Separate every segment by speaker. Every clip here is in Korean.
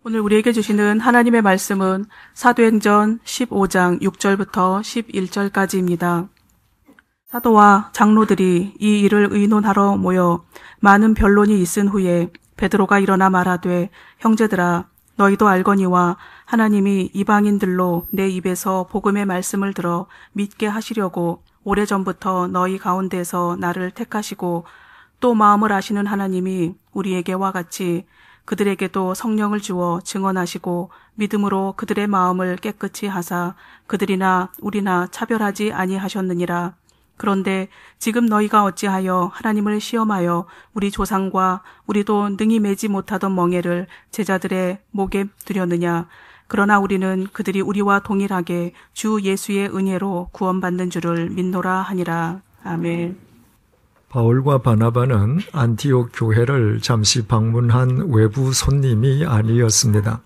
Speaker 1: 오늘 우리에게 주시는 하나님의 말씀은 사도행전 15장 6절부터 11절까지입니다. 사도와 장로들이 이 일을 의논하러 모여 많은 변론이 있은 후에 베드로가 일어나 말하되, 형제들아, 너희도 알거니와 하나님이 이방인들로 내 입에서 복음의 말씀을 들어 믿게 하시려고 오래전부터 너희 가운데서 나를 택하시고, 또 마음을 아시는 하나님이 우리에게와 같이 그들에게도 성령을 주어 증언하시고 믿음으로 그들의 마음을 깨끗이 하사 그들이나 우리나 차별하지 아니하셨느니라. 그런데 지금 너희가 어찌하여 하나님을 시험하여 우리 조상과 우리도 능히 매지 못하던 멍에를 제자들의 목에 두려느냐. 그러나 우리는 그들이 우리와 동일하게 주 예수의 은혜로 구원받는 줄을 믿노라 하니라. 아멘.
Speaker 2: 바울과 바나바는 안티옥 교회를 잠시 방문한 외부 손님이 아니었습니다.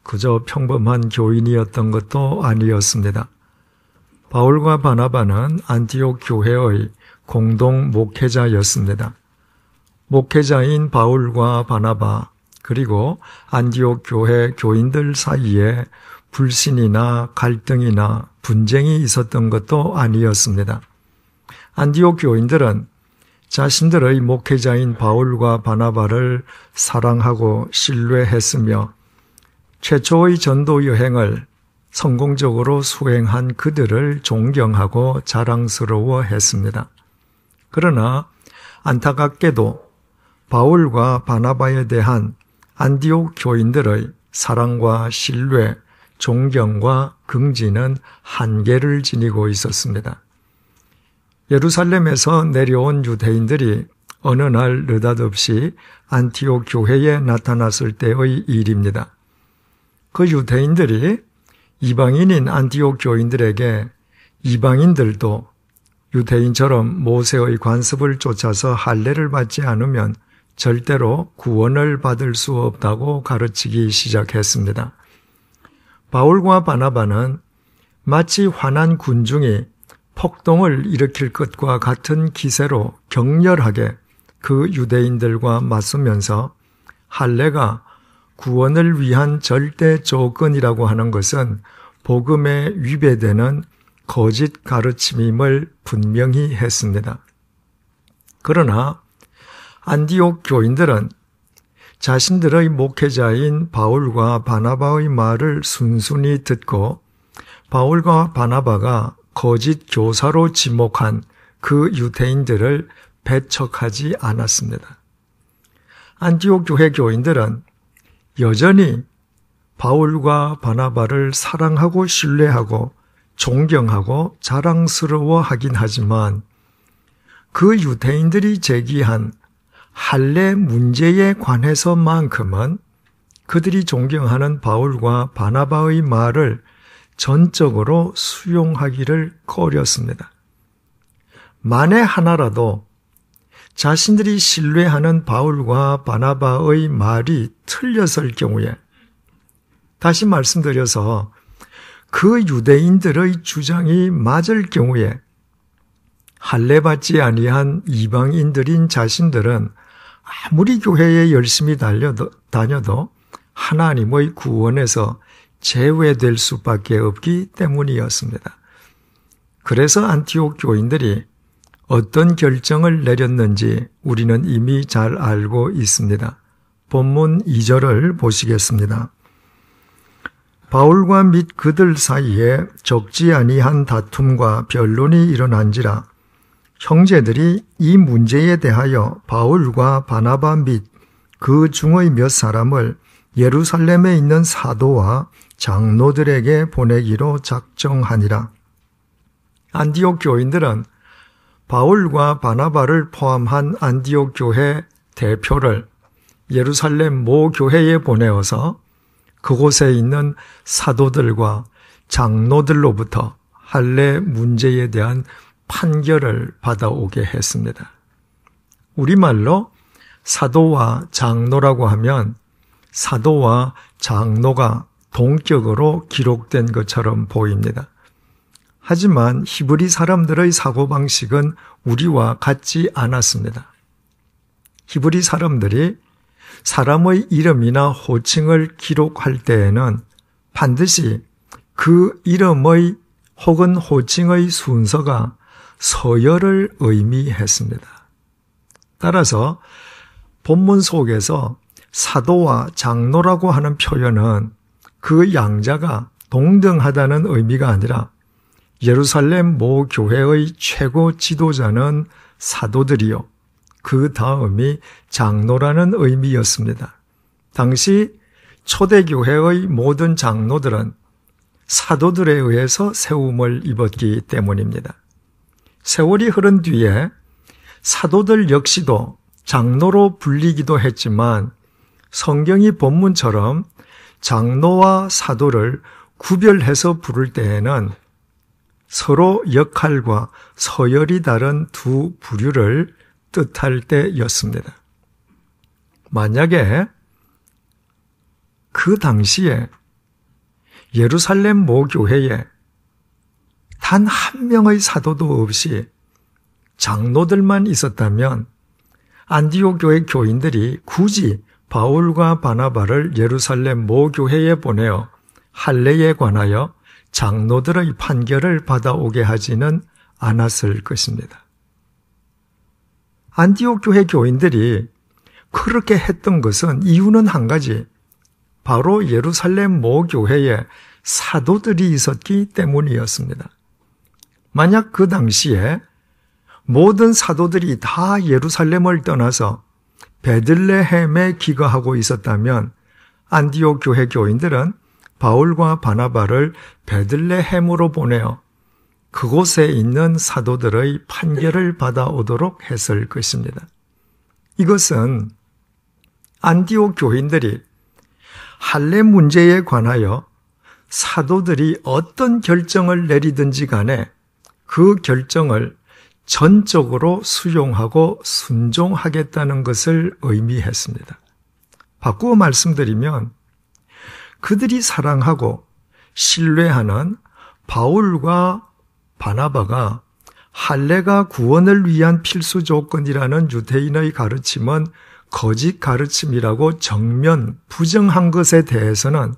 Speaker 2: 그저 평범한 교인이었던 것도 아니었습니다. 바울과 바나바는 안티옥 교회의 공동 목회자였습니다. 목회자인 바울과 바나바, 그리고 안티옥 교회 교인들 사이에 불신이나 갈등이나 분쟁이 있었던 것도 아니었습니다. 안티옥 교인들은 자신들의 목회자인 바울과 바나바를 사랑하고 신뢰했으며 최초의 전도 여행을 성공적으로 수행한 그들을 존경하고 자랑스러워했습니다. 그러나 안타깝게도 바울과 바나바에 대한 안디옥 교인들의 사랑과 신뢰, 존경과 긍지는 한계를 지니고 있었습니다. 예루살렘에서 내려온 유대인들이 어느 날 느닷없이 안티옥 교회에 나타났을 때의 일입니다. 그 유대인들이 이방인인 안티옥 교인들에게 이방인들도 유대인처럼 모세의 관습을 쫓아서 할례를 받지 않으면 절대로 구원을 받을 수 없다고 가르치기 시작했습니다. 바울과 바나바는 마치 화난 군중이 폭동을 일으킬 것과 같은 기세로 격렬하게 그 유대인들과 맞서면서 할례가 구원을 위한 절대 조건이라고 하는 것은 복음에 위배되는 거짓 가르침임을 분명히 했습니다. 그러나 안디옥 교인들은 자신들의 목회자인 바울과 바나바의 말을 순순히 듣고 바울과 바나바가 거짓 교사로 지목한 그 유대인들을 배척하지 않았습니다. 안티옥 교회 교인들은 여전히 바울과 바나바를 사랑하고 신뢰하고 존경하고 자랑스러워하긴 하지만 그 유대인들이 제기한 할례 문제에 관해서만큼은 그들이 존경하는 바울과 바나바의 말을 전적으로 수용하기를 꺼렸습니다. 만에 하나라도 자신들이 신뢰하는 바울과 바나바의 말이 틀렸을 경우에, 다시 말씀드려서 그 유대인들의 주장이 맞을 경우에 할례 받지 아니한 이방인들인 자신들은 아무리 교회에 열심히 다녀도 하나님의 구원에서 제외될 수밖에 없기 때문이었습니다. 그래서 안티옥 교인들이 어떤 결정을 내렸는지 우리는 이미 잘 알고 있습니다. 본문 2절을 보시겠습니다. 바울과 및 그들 사이에 적지 아니한 다툼과 변론이 일어난지라 형제들이 이 문제에 대하여 바울과 바나바 및 그 중의 몇 사람을 예루살렘에 있는 사도와 장로들에게 보내기로 작정하니라. 안디옥 교인들은 바울과 바나바를 포함한 안디옥 교회 대표를 예루살렘 모 교회에 보내어서 그곳에 있는 사도들과 장로들로부터 할례 문제에 대한 판결을 받아오게 했습니다. 우리말로 사도와 장로라고 하면 사도와 장로가 동격으로 기록된 것처럼 보입니다. 하지만 히브리 사람들의 사고방식은 우리와 같지 않았습니다. 히브리 사람들이 사람의 이름이나 호칭을 기록할 때에는 반드시 그 이름의 혹은 호칭의 순서가 서열을 의미했습니다. 따라서 본문 속에서 사도와 장로라고 하는 표현은 그 양자가 동등하다는 의미가 아니라 예루살렘 모 교회의 최고 지도자는 사도들이요, 그 다음이 장로라는 의미였습니다. 당시 초대교회의 모든 장로들은 사도들에 의해서 세움을 입었기 때문입니다. 세월이 흐른 뒤에 사도들 역시도 장로로 불리기도 했지만 성경이 본문처럼 장로와 사도를 구별해서 부를 때에는 서로 역할과 서열이 다른 두 부류를 뜻할 때였습니다. 만약에 그 당시에 예루살렘 모 교회에 단 한 명의 사도도 없이 장로들만 있었다면 안디옥 교회 교인들이 굳이 바울과 바나바를 예루살렘 모 교회에 보내어 할례에 관하여 장로들의 판결을 받아오게 하지는 않았을 것입니다. 안디옥 교회 교인들이 그렇게 했던 것은 이유는 한 가지, 바로 예루살렘 모 교회에 사도들이 있었기 때문이었습니다. 만약 그 당시에 모든 사도들이 다 예루살렘을 떠나서 베들레헴에 기거하고 있었다면 안디옥 교회 교인들은 바울과 바나바를 베들레헴으로 보내어 그곳에 있는 사도들의 판결을 받아오도록 했을 것입니다. 이것은 안디옥 교인들이 할례 문제에 관하여 사도들이 어떤 결정을 내리든지 간에 그 결정을 전적으로 수용하고 순종하겠다는 것을 의미했습니다. 바꾸어 말씀드리면 그들이 사랑하고 신뢰하는 바울과 바나바가 할례가 구원을 위한 필수 조건이라는 유대인의 가르침은 거짓 가르침이라고 정면 부정한 것에 대해서는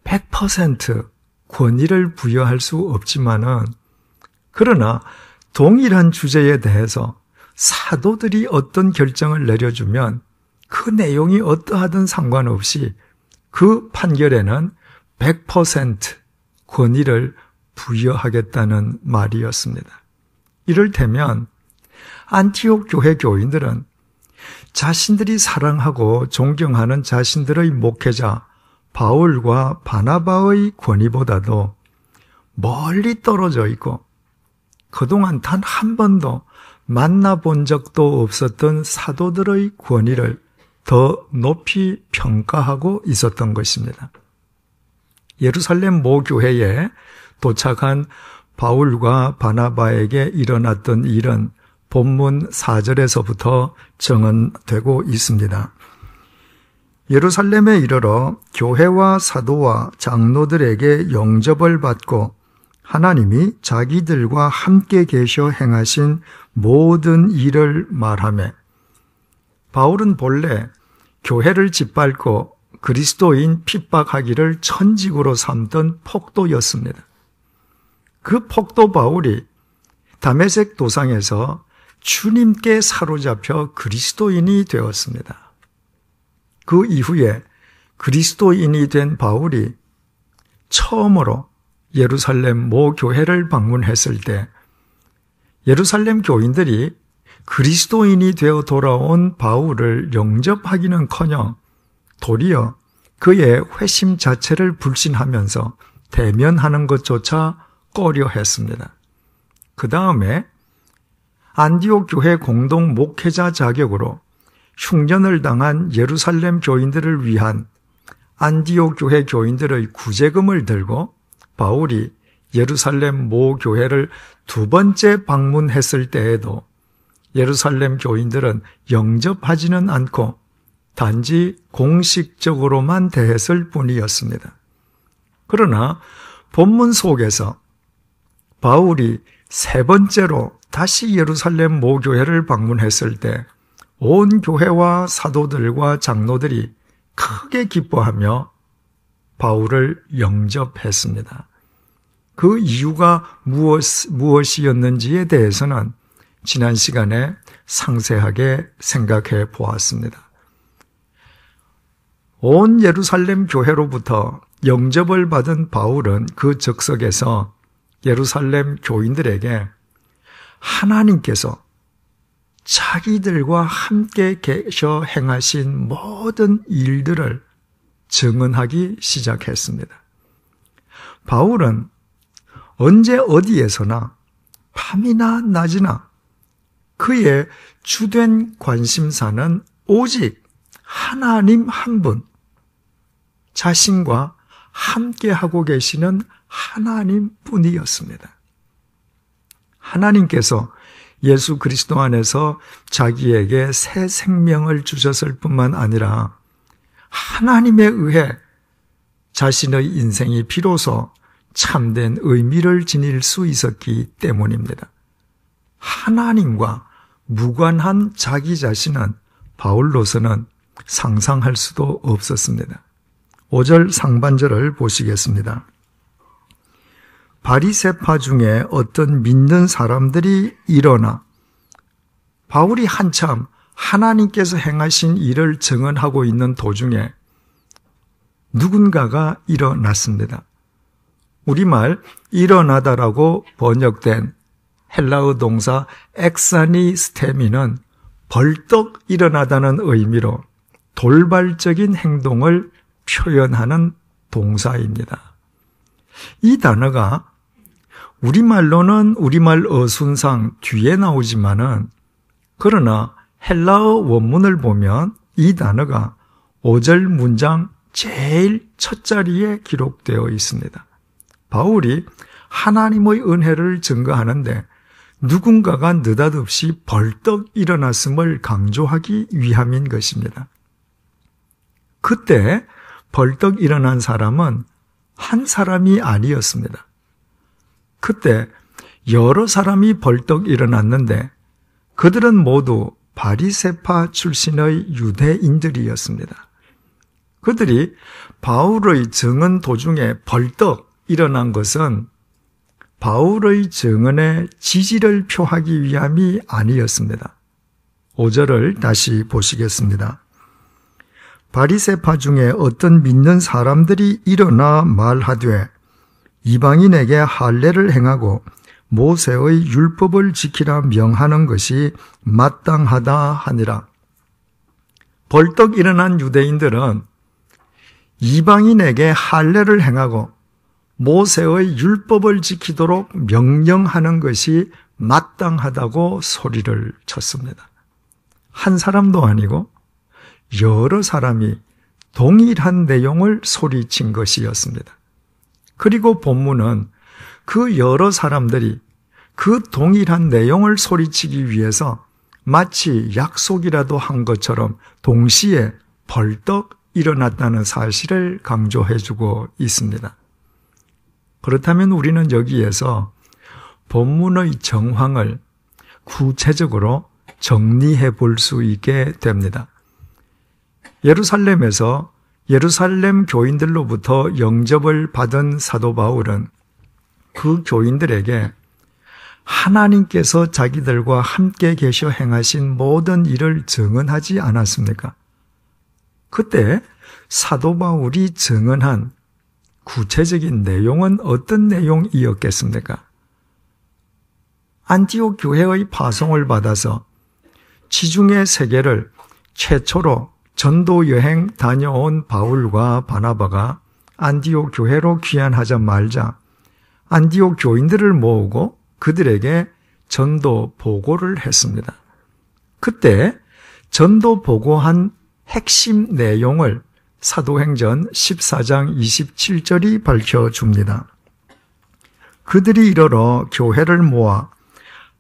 Speaker 2: 100% 권위를 부여할 수 없지만은, 그러나 동일한 주제에 대해서 사도들이 어떤 결정을 내려주면 그 내용이 어떠하든 상관없이 그 판결에는 100% 권위를 부여하겠다는 말이었습니다. 이를테면 안티옥 교회 교인들은 자신들이 사랑하고 존경하는 자신들의 목회자 바울과 바나바의 권위보다도 멀리 떨어져 있고 그동안 단 한 번도 만나본 적도 없었던 사도들의 권위를 더 높이 평가하고 있었던 것입니다. 예루살렘 모 교회에 도착한 바울과 바나바에게 일어났던 일은 본문 4절에서부터 정언되고 있습니다. 예루살렘에 이르러 교회와 사도와 장로들에게 영접을 받고 하나님이 자기들과 함께 계셔 행하신 모든 일을 말하며, 바울은 본래 교회를 짓밟고 그리스도인 핍박하기를 천직으로 삼던 폭도였습니다. 그 폭도 바울이 다메섹 도상에서 주님께 사로잡혀 그리스도인이 되었습니다. 그 이후에 그리스도인이 된 바울이 처음으로 예루살렘 모 교회를 방문했을 때 예루살렘 교인들이 그리스도인이 되어 돌아온 바울을 영접하기는커녕 도리어 그의 회심 자체를 불신하면서 대면하는 것조차 꺼려했습니다. 그 다음에 안디옥 교회 공동 목회자 자격으로 흉년을 당한 예루살렘 교인들을 위한 안디옥 교회 교인들의 구제금을 들고 바울이 예루살렘 모 교회를 두 번째 방문했을 때에도 예루살렘 교인들은 영접하지는 않고 단지 공식적으로만 대했을 뿐이었습니다. 그러나 본문 속에서 바울이 세 번째로 다시 예루살렘 모 교회를 방문했을 때 온 교회와 사도들과 장로들이 크게 기뻐하며 바울을 영접했습니다. 그 이유가 무엇이었는지에 대해서는 지난 시간에 상세하게 생각해 보았습니다. 온 예루살렘 교회로부터 영접을 받은 바울은 그 적석에서 예루살렘 교인들에게 하나님께서 자기들과 함께 계셔 행하신 모든 일들을 증언하기 시작했습니다. 바울은 언제 어디에서나 밤이나 낮이나 그의 주된 관심사는 오직 하나님 한 분, 자신과 함께하고 계시는 하나님 뿐이었습니다. 하나님께서 예수 그리스도 안에서 자기에게 새 생명을 주셨을 뿐만 아니라 하나님에 의해 자신의 인생이 비로소 참된 의미를 지닐 수 있었기 때문입니다. 하나님과 무관한 자기 자신은 바울로서는 상상할 수도 없었습니다. 5절 상반절을 보시겠습니다. 바리새파 중에 어떤 믿는 사람들이 일어나 바울이 한참 하나님께서 행하신 일을 증언하고 있는 도중에 누군가가 일어났습니다. 우리말 일어나다라고 번역된 헬라어 동사 엑사니스테미는 벌떡 일어나다는 의미로 돌발적인 행동을 표현하는 동사입니다. 이 단어가 우리말로는 우리말 어순상 뒤에 나오지만은 그러나 헬라어 원문을 보면 이 단어가 5절 문장 제일 첫 자리에 기록되어 있습니다. 바울이 하나님의 은혜를 증거하는데 누군가가 느닷없이 벌떡 일어났음을 강조하기 위함인 것입니다. 그때 벌떡 일어난 사람은 한 사람이 아니었습니다. 그때 여러 사람이 벌떡 일어났는데 그들은 모두 바리새파 출신의 유대인들이었습니다. 그들이 바울의 증언 도중에 벌떡 일어난 것은 바울의 증언에 지지를 표하기 위함이 아니었습니다. 5절을 다시 보시겠습니다. 바리새파 중에 어떤 믿는 사람들이 일어나 말하되 이방인에게 할례를 행하고 모세의 율법을 지키라 명하는 것이 마땅하다 하니라. 벌떡 일어난 유대인들은 이방인에게 할례를 행하고 모세의 율법을 지키도록 명령하는 것이 마땅하다고 소리를 쳤습니다. 한 사람도 아니고 여러 사람이 동일한 내용을 소리친 것이었습니다. 그리고 본문은 그 여러 사람들이 그 동일한 내용을 소리치기 위해서 마치 약속이라도 한 것처럼 동시에 벌떡 일어났다는 사실을 강조해주고 있습니다. 그렇다면 우리는 여기에서 본문의 정황을 구체적으로 정리해 볼 수 있게 됩니다. 예루살렘에서 예루살렘 교인들로부터 영접을 받은 사도 바울은 그 교인들에게 하나님께서 자기들과 함께 계셔 행하신 모든 일을 증언하지 않았습니까? 그때 사도 바울이 증언한 구체적인 내용은 어떤 내용이었겠습니까? 안티옥 교회의 파송을 받아서 지중해 세계를 최초로 전도 여행 다녀온 바울과 바나바가 안티옥 교회로 귀환하자 말자 안티옥 교인들을 모으고 그들에게 전도 보고를 했습니다. 그때 전도 보고한 핵심 내용을 사도행전 14장 27절이 밝혀줍니다. 그들이 이르러 교회를 모아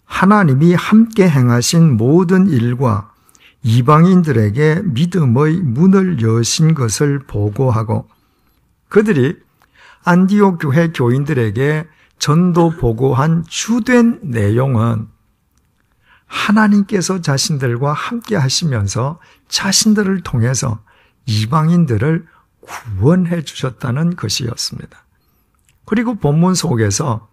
Speaker 2: 하나님이 함께 행하신 모든 일과 이방인들에게 믿음의 문을 여신 것을 보고하고 그들이 안디옥 교회 교인들에게 전도 보고한 주된 내용은 하나님께서 자신들과 함께 하시면서 자신들을 통해서 이방인들을 구원해 주셨다는 것이었습니다. 그리고 본문 속에서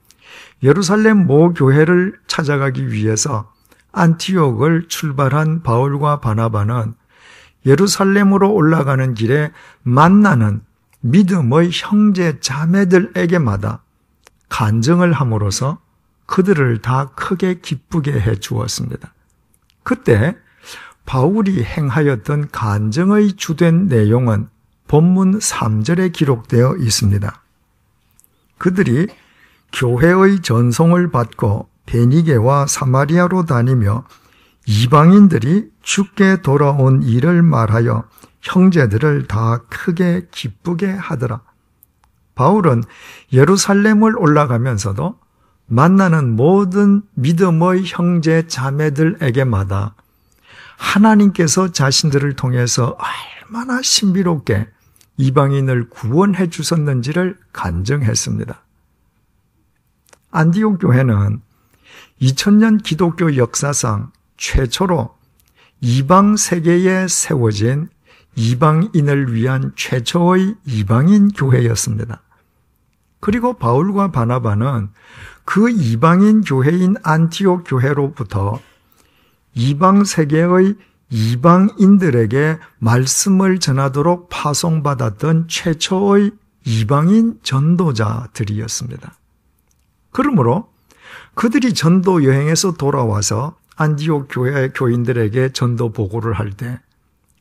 Speaker 2: 예루살렘 모 교회를 찾아가기 위해서 안티옥을 출발한 바울과 바나바는 예루살렘으로 올라가는 길에 만나는 믿음의 형제 자매들에게마다 간증을 함으로써 그들을 다 크게 기쁘게 해 주었습니다. 그때 바울이 행하였던 간증의 주된 내용은 본문 3절에 기록되어 있습니다. 그들이 교회의 전송을 받고 베니게와 사마리아로 다니며 이방인들이 주께 돌아온 일을 말하여 형제들을 다 크게 기쁘게 하더라. 바울은 예루살렘을 올라가면서도 만나는 모든 믿음의 형제 자매들에게마다 하나님께서 자신들을 통해서 얼마나 신비롭게 이방인을 구원해 주셨는지를 간증했습니다. 안디옥 교회는 2000년 기독교 역사상 최초로 이방 세계에 세워진 이방인을 위한 최초의 이방인 교회였습니다. 그리고 바울과 바나바는 그 이방인 교회인 안티옥 교회로부터 이방 세계의 이방인들에게 말씀을 전하도록 파송받았던 최초의 이방인 전도자들이었습니다. 그러므로 그들이 전도 여행에서 돌아와서 안디옥 교회 교인들에게 전도 보고를 할 때,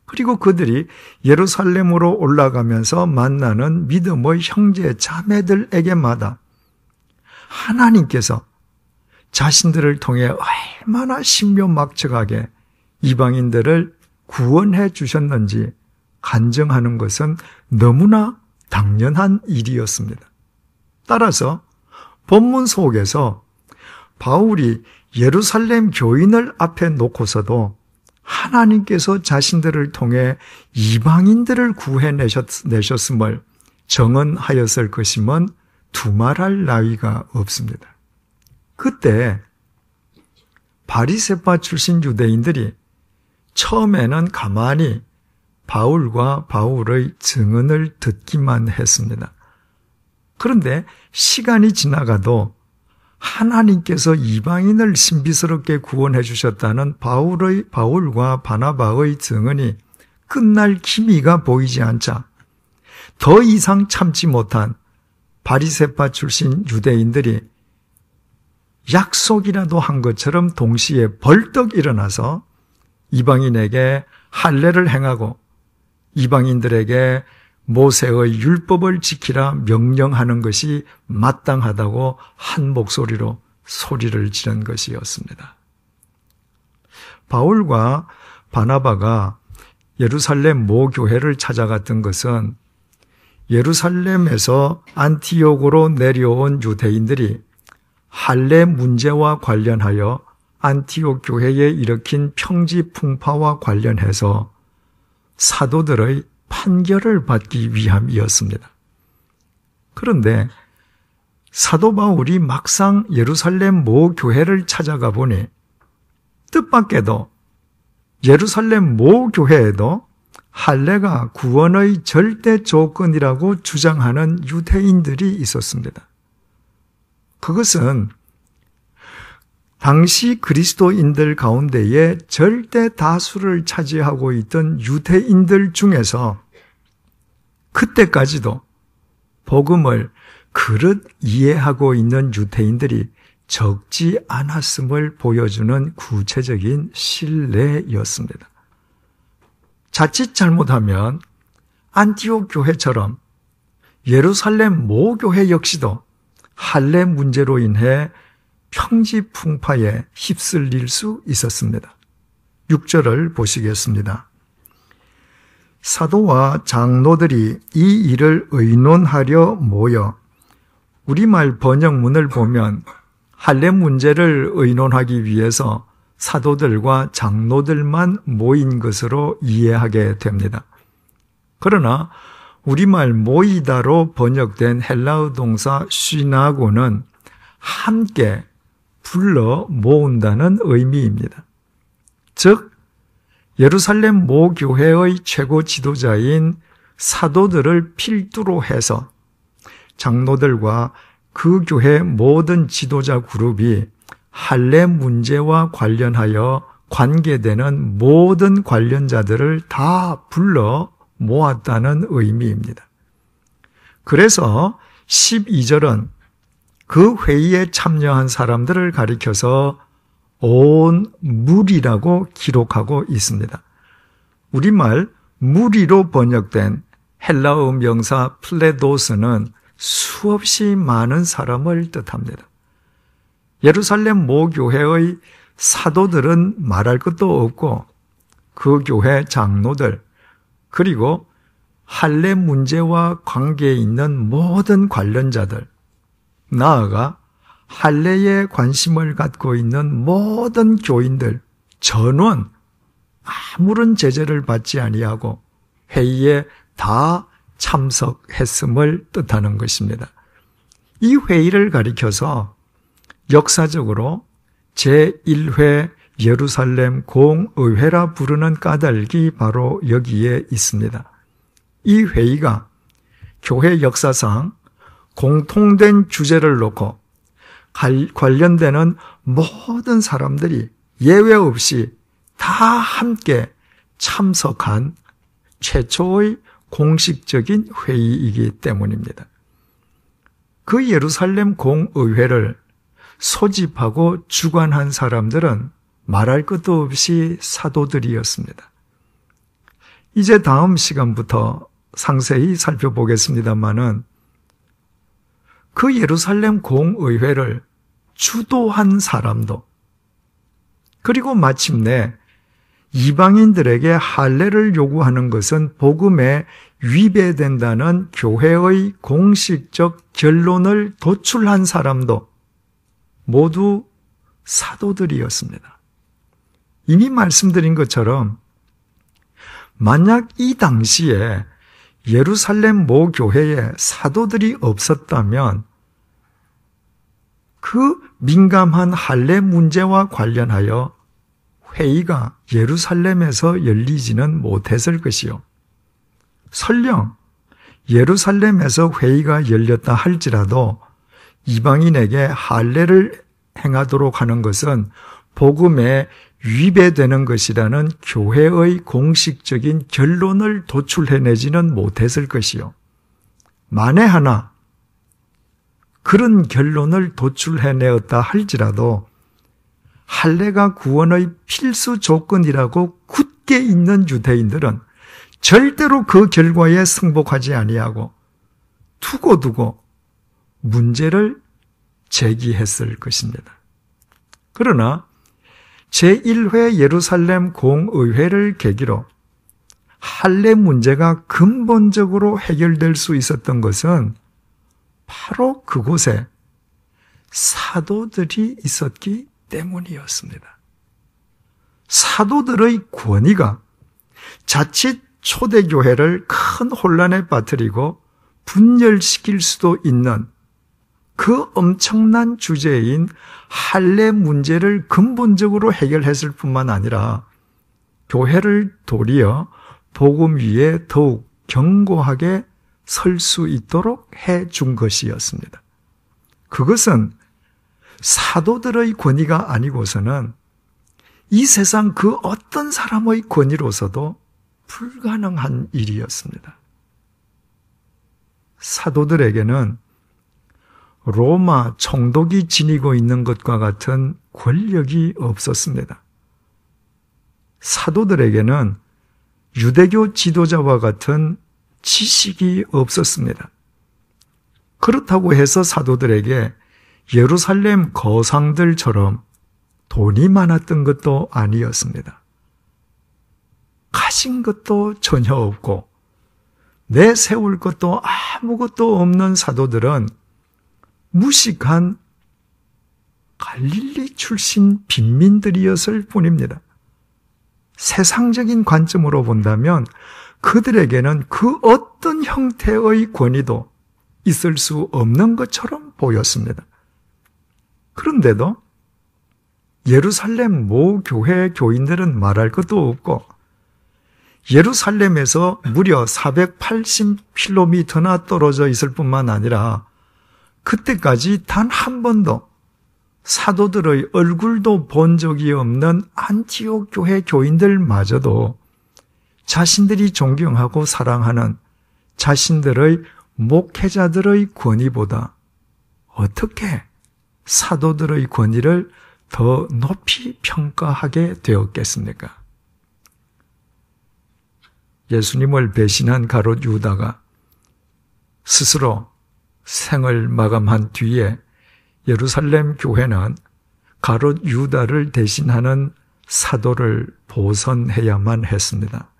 Speaker 2: 그리고 그들이 예루살렘으로 올라가면서 만나는 믿음의 형제 자매들에게마다 하나님께서 자신들을 통해 얼마나 신묘막측하게 이방인들을 구원해 주셨는지 간증하는 것은 너무나 당연한 일이었습니다. 따라서 본문 속에서 바울이 예루살렘 교인을 앞에 놓고서도 하나님께서 자신들을 통해 이방인들을 구해내셨음을 정언하였을 것임은 두말할 나위가 없습니다. 그때 바리새파 출신 유대인들이 처음에는 가만히 바울과 바울의 증언을 듣기만 했습니다. 그런데 시간이 지나가도 하나님께서 이방인을 신비스럽게 구원해 주셨다는 바울과 바나바의 증언이 끝날 기미가 보이지 않자 더 이상 참지 못한 바리새파 출신 유대인들이 약속이라도 한 것처럼 동시에 벌떡 일어나서 이방인에게 할례를 행하고 이방인들에게 모세의 율법을 지키라 명령하는 것이 마땅하다고 한 목소리로 소리를 지른 것이었습니다. 바울과 바나바가 예루살렘 모 교회를 찾아갔던 것은 예루살렘에서 안티옥으로 내려온 유대인들이 할례 문제와 관련하여 안티옥 교회에 일으킨 평지풍파와 관련해서 사도들의 판결을 받기 위함이었습니다. 그런데 사도 바울이 막상 예루살렘 모 교회를 찾아가 보니 뜻밖에도 예루살렘 모 교회에도 할례가 구원의 절대 조건이라고 주장하는 유대인들이 있었습니다. 그것은 당시 그리스도인들 가운데에 절대 다수를 차지하고 있던 유대인들 중에서 그때까지도 복음을 그릇 이해하고 있는 유대인들이 적지 않았음을 보여주는 구체적인 신뢰였습니다. 자칫 잘못하면 안티옥 교회처럼 예루살렘 모 교회 역시도 할례 문제로 인해 평지풍파에 휩쓸릴 수 있었습니다. 6절을 보시겠습니다. 사도와 장로들이 이 일을 의논하려 모여, 우리말 번역문을 보면 할례 문제를 의논하기 위해서 사도들과 장로들만 모인 것으로 이해하게 됩니다. 그러나 우리말 모이다로 번역된 헬라어 동사 시나고는 함께 불러 모은다는 의미입니다. 즉 예루살렘 모교회의 최고 지도자인 사도들을 필두로 해서 장로들과 그 교회 모든 지도자 그룹이 할례 문제와 관련하여 관계되는 모든 관련자들을 다 불러 모았다는 의미입니다. 그래서 12절은 그 회의에 참여한 사람들을 가리켜서 온 무리라고 기록하고 있습니다. 우리말 무리로 번역된 헬라어 명사 플레도스는 수없이 많은 사람을 뜻합니다. 예루살렘 모교회의 사도들은 말할 것도 없고 그 교회 장로들 그리고 할례 문제와 관계에 있는 모든 관련자들 나아가 할례에 관심을 갖고 있는 모든 교인들 전원 아무런 제재를 받지 아니하고 회의에 다 참석했음을 뜻하는 것입니다. 이 회의를 가리켜서 역사적으로 제1회 예루살렘 공의회라 부르는 까닭이 바로 여기에 있습니다. 이 회의가 교회 역사상 공통된 주제를 놓고 관련되는 모든 사람들이 예외 없이 다 함께 참석한 최초의 공식적인 회의이기 때문입니다. 그 예루살렘 공의회를 소집하고 주관한 사람들은 말할 것도 없이 사도들이었습니다. 이제 다음 시간부터 상세히 살펴보겠습니다마는 그 예루살렘 공의회를 주도한 사람도 그리고 마침내 이방인들에게 할례를 요구하는 것은 복음에 위배된다는 교회의 공식적 결론을 도출한 사람도 모두 사도들이었습니다. 이미 말씀드린 것처럼 만약 이 당시에 예루살렘 모교회에 사도들이 없었다면 그 민감한 할례 문제와 관련하여 회의가 예루살렘에서 열리지는 못했을 것이요. 설령 예루살렘에서 회의가 열렸다 할지라도 이방인에게 할례를 행하도록 하는 것은 복음에 위배되는 것이라는 교회의 공식적인 결론을 도출해내지는 못했을 것이요. 만에 하나 그런 결론을 도출해내었다 할지라도 할례가 구원의 필수 조건이라고 굳게 있는 유대인들은 절대로 그 결과에 승복하지 아니하고 두고두고 문제를 제기했을 것입니다. 그러나 제1회 예루살렘 공의회를 계기로 할례 문제가 근본적으로 해결될 수 있었던 것은 바로 그곳에 사도들이 있었기 때문이었습니다. 사도들의 권위가 자칫 초대교회를 큰 혼란에 빠뜨리고 분열시킬 수도 있는 그 엄청난 주제인 할례 문제를 근본적으로 해결했을 뿐만 아니라 교회를 도리어 복음 위에 더욱 견고하게 설 수 있도록 해준 것이었습니다. 그것은 사도들의 권위가 아니고서는 이 세상 그 어떤 사람의 권위로서도 불가능한 일이었습니다. 사도들에게는 로마 총독이 지니고 있는 것과 같은 권력이 없었습니다. 사도들에게는 유대교 지도자와 같은 지식이 없었습니다. 그렇다고 해서 사도들에게 예루살렘 거상들처럼 돈이 많았던 것도 아니었습니다. 가진 것도 전혀 없고 내세울 것도 아무것도 없는 사도들은 무식한 갈릴리 출신 빈민들이었을 뿐입니다. 세상적인 관점으로 본다면 그들에게는 그 어떤 형태의 권위도 있을 수 없는 것처럼 보였습니다. 그런데도 예루살렘 모 교회 교인들은 말할 것도 없고 예루살렘에서 무려 480km나 떨어져 있을 뿐만 아니라 그때까지 단 한 번도 사도들의 얼굴도 본 적이 없는 안티옥 교회 교인들마저도 자신들이 존경하고 사랑하는 자신들의 목회자들의 권위보다 어떻게 사도들의 권위를 더 높이 평가하게 되었겠습니까? 예수님을 배신한 가롯 유다가 스스로 생을 마감한 뒤에 예루살렘 교회는 가롯 유다를 대신하는 사도를 보선해야만 했습니다.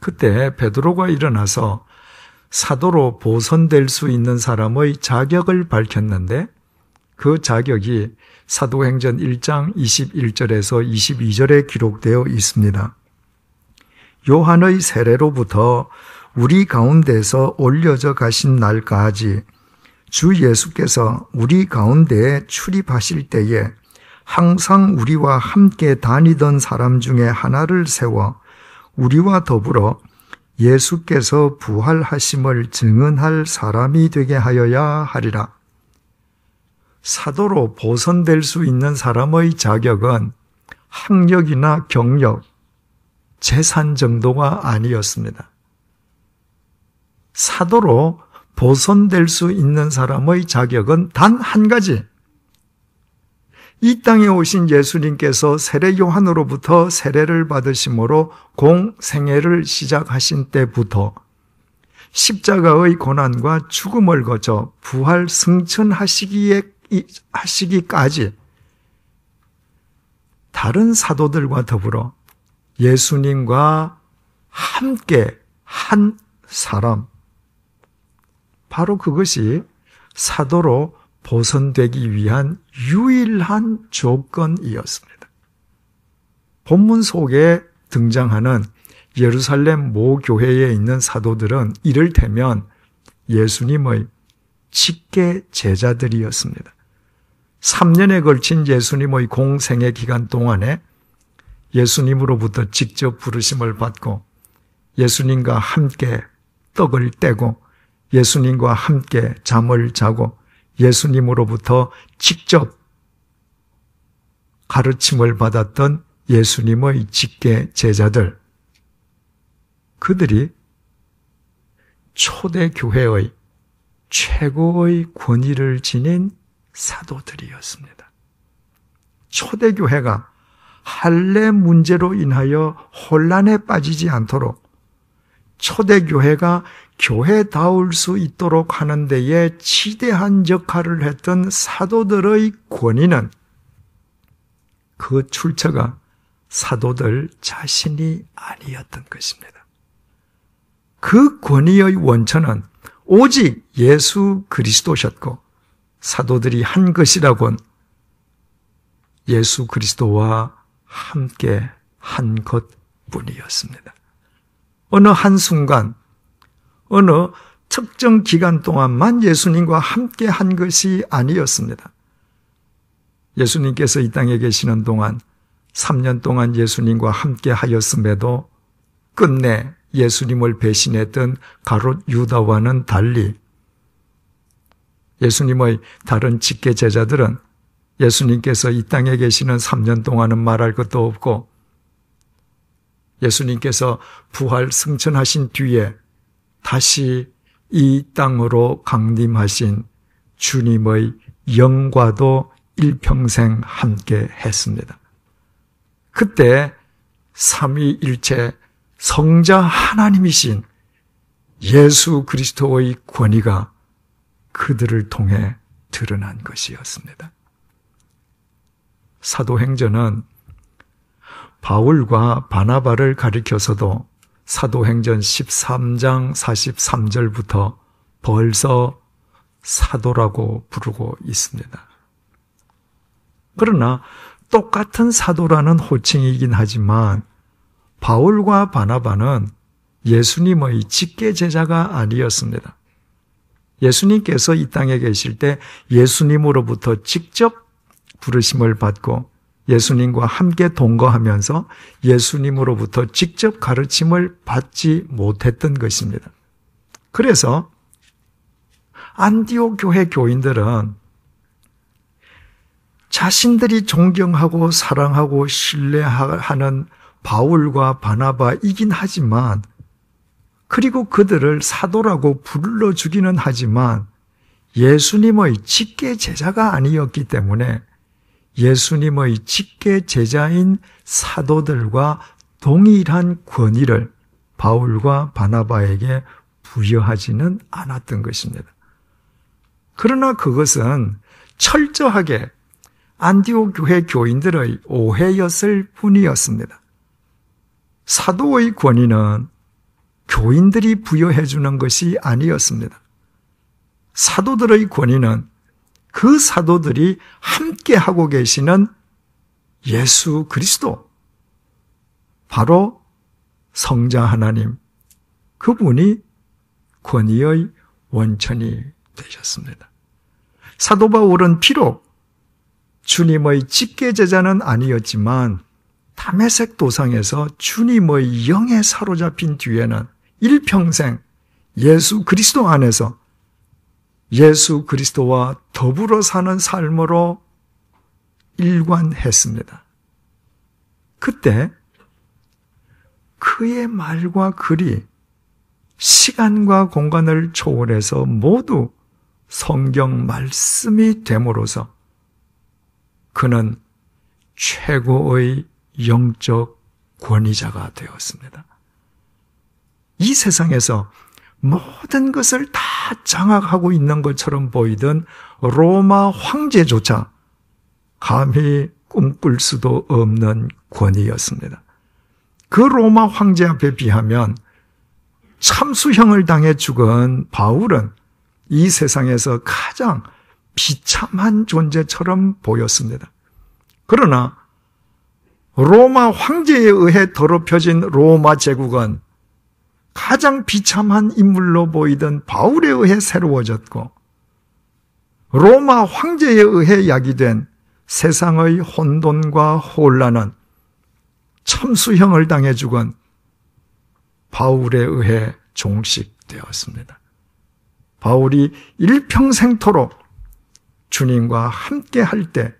Speaker 2: 그때 베드로가 일어나서 사도로 보선될 수 있는 사람의 자격을 밝혔는데 그 자격이 사도행전 1장 21절에서 22절에 기록되어 있습니다. 요한의 세례로부터 우리 가운데서 올려져 가신 날까지 주 예수께서 우리 가운데에 출입하실 때에 항상 우리와 함께 다니던 사람 중에 하나를 세워 우리와 더불어 예수께서 부활하심을 증언할 사람이 되게 하여야 하리라. 사도로 보선될 수 있는 사람의 자격은 학력이나 경력, 재산 정도가 아니었습니다. 사도로 보선될 수 있는 사람의 자격은 단 한 가지. 이 땅에 오신 예수님께서 세례 요한으로부터 세례를 받으심으로 공생애를 시작하신 때부터 십자가의 고난과 죽음을 거쳐 부활 승천하시기까지 다른 사도들과 더불어 예수님과 함께 한 사람, 바로 그것이 사도로 보선되기 위한 유일한 조건이었습니다. 본문 속에 등장하는 예루살렘 모 교회에 있는 사도들은 이를테면 예수님의 직계 제자들이었습니다. 3년에 걸친 예수님의 공생애 기간 동안에 예수님으로부터 직접 부르심을 받고 예수님과 함께 떡을 떼고 예수님과 함께 잠을 자고 예수님으로부터 직접 가르침을 받았던 예수님의 직계 제자들, 그들이 초대교회의 최고의 권위를 지닌 사도들이었습니다. 초대교회가 할례 문제로 인하여 혼란에 빠지지 않도록 초대교회가 교회다울 수 있도록 하는 데에 지대한 역할을 했던 사도들의 권위는 그 출처가 사도들 자신이 아니었던 것입니다. 그 권위의 원천은 오직 예수 그리스도셨고 사도들이 한 것이라곤 예수 그리스도와 함께 한 것뿐이었습니다. 어느 한순간 어느 특정 기간 동안만 예수님과 함께 한 것이 아니었습니다. 예수님께서 이 땅에 계시는 동안 3년 동안 예수님과 함께 하였음에도 끝내 예수님을 배신했던 가롯 유다와는 달리 예수님의 다른 직계 제자들은 예수님께서 이 땅에 계시는 3년 동안은 말할 것도 없고 예수님께서 부활 승천하신 뒤에 다시 이 땅으로 강림하신 주님의 영과도 일평생 함께 했습니다. 그때 삼위일체 성자 하나님이신 예수 그리스도의 권위가 그들을 통해 드러난 것이었습니다. 사도행전은 바울과 바나바를 가리켜서도 사도행전 13장 43절부터 벌써 사도라고 부르고 있습니다. 그러나 똑같은 사도라는 호칭이긴 하지만 바울과 바나바는 예수님의 직계 제자가 아니었습니다. 예수님께서 이 땅에 계실 때 예수님으로부터 직접 부르심을 받고 예수님과 함께 동거하면서 예수님으로부터 직접 가르침을 받지 못했던 것입니다. 그래서 안디옥 교회 교인들은 자신들이 존경하고 사랑하고 신뢰하는 바울과 바나바이긴 하지만, 그리고 그들을 사도라고 불러주기는 하지만 예수님의 직계 제자가 아니었기 때문에 예수님의 직계 제자인 사도들과 동일한 권위를 바울과 바나바에게 부여하지는 않았던 것입니다. 그러나 그것은 철저하게 안디옥 교회 교인들의 오해였을 뿐이었습니다. 사도의 권위는 교인들이 부여해 주는 것이 아니었습니다. 사도들의 권위는 그 사도들이 함께 하고 계시는 예수 그리스도, 바로 성자 하나님, 그분이 권위의 원천이 되셨습니다. 사도 바울은 비록 주님의 직계 제자는 아니었지만 다메섹 도상에서 주님의 영에 사로잡힌 뒤에는 일평생 예수 그리스도 안에서 예수 그리스도와 더불어 사는 삶으로 일관했습니다. 그때 그의 말과 글이 시간과 공간을 초월해서 모두 성경 말씀이 됨으로써 그는 최고의 영적 권위자가 되었습니다. 이 세상에서 모든 것을 다 장악하고 있는 것처럼 보이던 로마 황제조차 감히 꿈꿀 수도 없는 권위였습니다. 그 로마 황제 앞에 비하면 참수형을 당해 죽은 바울은 이 세상에서 가장 비참한 존재처럼 보였습니다. 그러나 로마 황제에 의해 더럽혀진 로마 제국은 가장 비참한 인물로 보이던 바울에 의해 새로워졌고, 로마 황제에 의해 야기된 세상의 혼돈과 혼란은 참수형을 당해 죽은 바울에 의해 종식되었습니다. 바울이 일평생토록 주님과 함께 할 때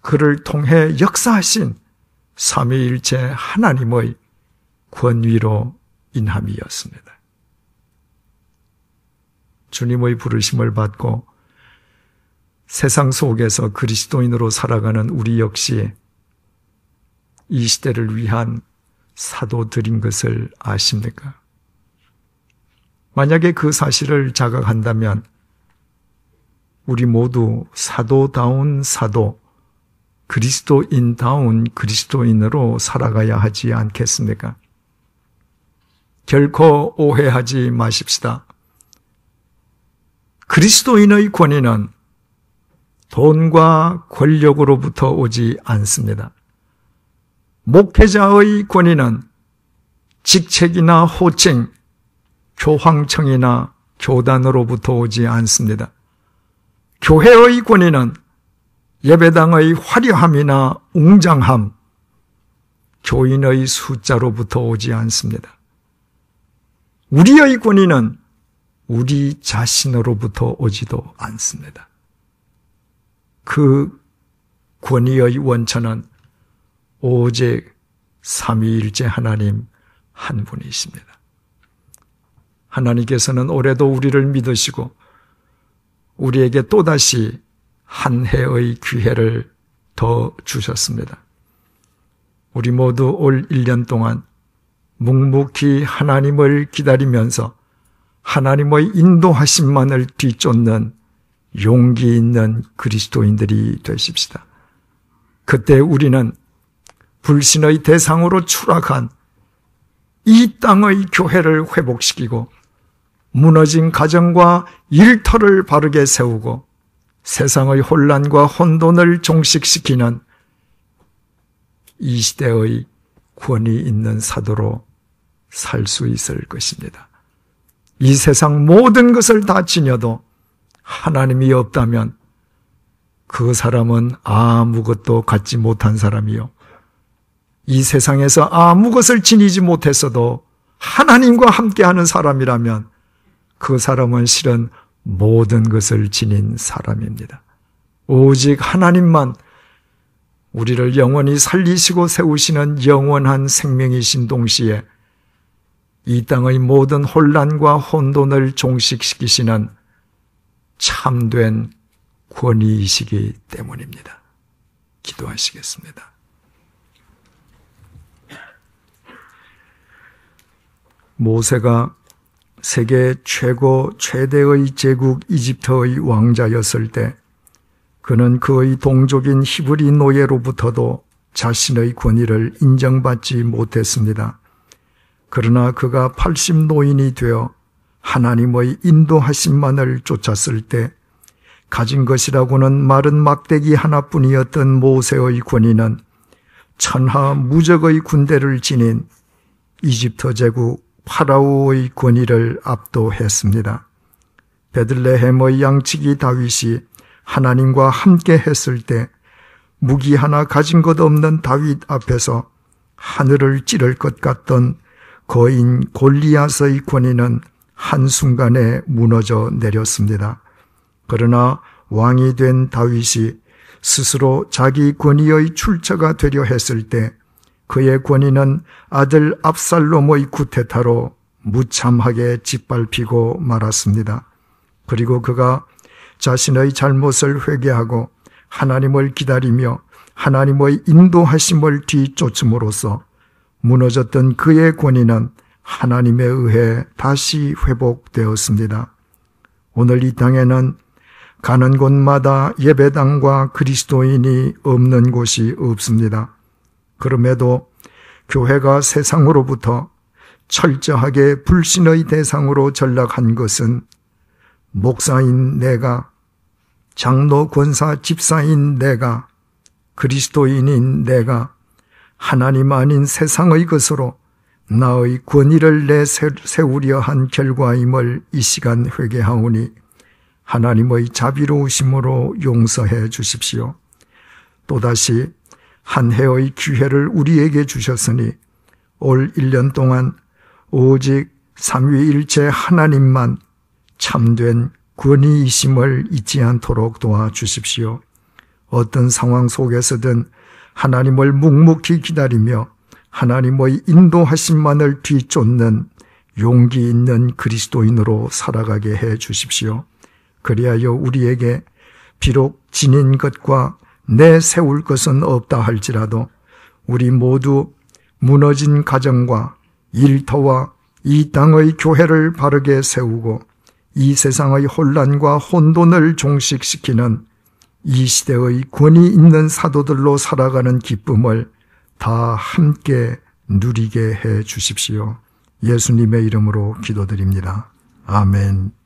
Speaker 2: 그를 통해 역사하신 삼위일체 하나님의 권위로 인함이었습니다. 주님의 부르심을 받고 세상 속에서 그리스도인으로 살아가는 우리 역시 이 시대를 위한 사도들인 것을 아십니까? 만약에 그 사실을 자각한다면 우리 모두 사도다운 사도, 그리스도인다운 그리스도인으로 살아가야 하지 않겠습니까? 결코 오해하지 마십시다. 그리스도인의 권위는 돈과 권력으로부터 오지 않습니다. 목회자의 권위는 직책이나 호칭, 교황청이나 교단으로부터 오지 않습니다. 교회의 권위는 예배당의 화려함이나 웅장함, 교인의 숫자로부터 오지 않습니다. 우리의 권위는 우리 자신으로부터 오지도 않습니다. 그 권위의 원천은 오직 삼위일체 하나님 한 분이십니다. 하나님께서는 올해도 우리를 믿으시고 우리에게 또다시 한 해의 기회를 더 주셨습니다. 우리 모두 올 1년 동안 묵묵히 하나님을 기다리면서 하나님의 인도하심만을 뒤쫓는 용기 있는 그리스도인들이 되십시다. 그때 우리는 불신의 대상으로 추락한 이 땅의 교회를 회복시키고 무너진 가정과 일터를 바르게 세우고 세상의 혼란과 혼돈을 종식시키는 이 시대의 권위 있는 사도로 살 수 있을 것입니다. 이 세상 모든 것을 다 지녀도 하나님이 없다면 그 사람은 아무것도 갖지 못한 사람이요. 이 세상에서 아무것을 지니지 못했어도 하나님과 함께하는 사람이라면 그 사람은 실은 모든 것을 지닌 사람입니다. 오직 하나님만 우리를 영원히 살리시고 세우시는 영원한 생명이신 동시에 이 땅의 모든 혼란과 혼돈을 종식시키시는 참된 권위이시기 때문입니다. 기도하시겠습니다. 모세가 세계 최대의 제국 이집트의 왕자였을 때 그는 그의 동족인 히브리 노예로부터도 자신의 권위를 인정받지 못했습니다. 그러나 그가 80노인이 되어 하나님의 인도하심만을 쫓았을 때 가진 것이라고는 마른 막대기 하나뿐이었던 모세의 권위는 천하 무적의 군대를 지닌 이집트 제국 파라오의 권위를 압도했습니다. 베들레헴의 양치기 다윗이 하나님과 함께 했을 때 무기 하나 가진 것 없는 다윗 앞에서 하늘을 찌를 것 같던 거인 골리앗의 권위는 한순간에 무너져 내렸습니다. 그러나 왕이 된 다윗이 스스로 자기 권위의 출처가 되려 했을 때 그의 권위는 아들 압살롬의 쿠데타로 무참하게 짓밟히고 말았습니다. 그리고 그가 자신의 잘못을 회개하고 하나님을 기다리며 하나님의 인도하심을 뒤쫓음으로써 무너졌던 그의 권위는 하나님에 의해 다시 회복되었습니다. 오늘 이 땅에는 가는 곳마다 예배당과 그리스도인이 없는 곳이 없습니다. 그럼에도 교회가 세상으로부터 철저하게 불신의 대상으로 전락한 것은 목사인 내가, 장로 권사 집사인 내가, 그리스도인인 내가 하나님 아닌 세상의 것으로 나의 권위를 내세우려 한 결과임을 이 시간 회개하오니 하나님의 자비로우심으로 용서해 주십시오. 또다시 한 해의 기회를 우리에게 주셨으니 올 1년 동안 오직 삼위일체 하나님만 참된 권위이심을 잊지 않도록 도와주십시오. 어떤 상황 속에서든 하나님을 묵묵히 기다리며 하나님의 인도하심만을 뒤쫓는 용기 있는 그리스도인으로 살아가게 해 주십시오. 그리하여 우리에게 비록 지닌 것과 내세울 것은 없다 할지라도 우리 모두 무너진 가정과 일터와 이 땅의 교회를 바르게 세우고 이 세상의 혼란과 혼돈을 종식시키는 이 시대의 권위 있는 사도들로 살아가는 기쁨을 다 함께 누리게 해 주십시오. 예수님의 이름으로 기도드립니다. 아멘.